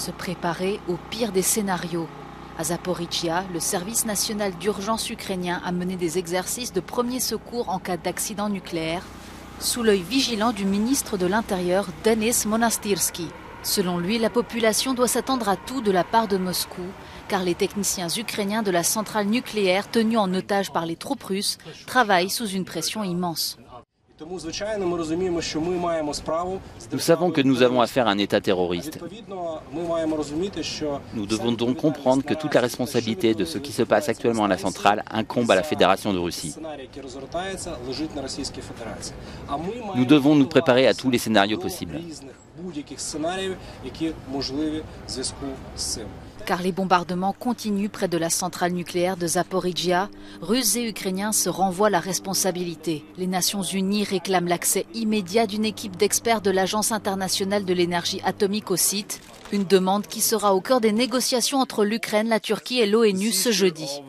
Se préparer au pire des scénarios. À Zaporijia, le service national d'urgence ukrainien a mené des exercices de premiers secours en cas d'accident nucléaire, sous l'œil vigilant du ministre de l'Intérieur, Denis Monastirski. Selon lui, la population doit s'attendre à tout de la part de Moscou, car les techniciens ukrainiens de la centrale nucléaire tenus en otage par les troupes russes travaillent sous une pression immense. Nous savons que nous avons affaire à un État terroriste. Nous devons donc comprendre que toute la responsabilité de ce qui se passe actuellement à la centrale incombe à la Fédération de Russie. Nous devons nous préparer à tous les scénarios possibles. Car les bombardements continuent près de la centrale nucléaire de Zaporijia, Russes et Ukrainiens se renvoient la responsabilité. Les Nations Unies réclament l'accès immédiat d'une équipe d'experts de l'Agence internationale de l'énergie atomique au site, une demande qui sera au cœur des négociations entre l'Ukraine, la Turquie et l'ONU ce jeudi.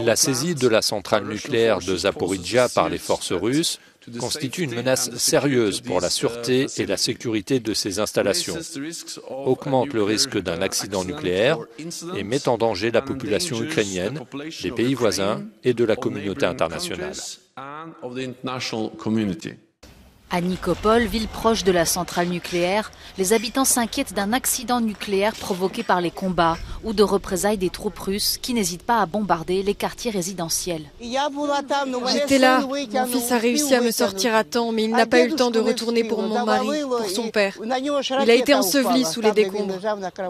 La saisie de la centrale nucléaire de Zaporijia par les forces russes constitue une menace sérieuse pour la sûreté et la sécurité de ces installations, augmente le risque d'un accident nucléaire et met en danger la population ukrainienne, des pays voisins et de la communauté internationale. À Nikopol, ville proche de la centrale nucléaire, les habitants s'inquiètent d'un accident nucléaire provoqué par les combats ou de représailles des troupes russes qui n'hésitent pas à bombarder les quartiers résidentiels. J'étais là, mon fils a réussi à me sortir à temps, mais il n'a pas eu le temps de retourner pour mon mari, pour son père. Il a été enseveli sous les décombres.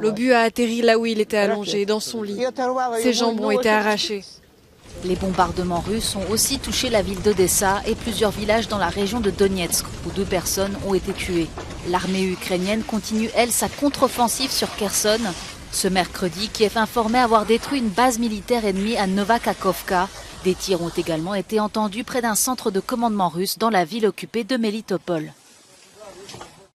L'obus a atterri là où il était allongé, dans son lit. Ses jambes ont été arrachées. Les bombardements russes ont aussi touché la ville d'Odessa et plusieurs villages dans la région de Donetsk, où 2 personnes ont été tuées. L'armée ukrainienne continue, elle, sa contre-offensive sur Kherson. Ce mercredi, Kiev informait avoir détruit une base militaire ennemie à Novakakhovka. Des tirs ont également été entendus près d'un centre de commandement russe dans la ville occupée de Melitopol.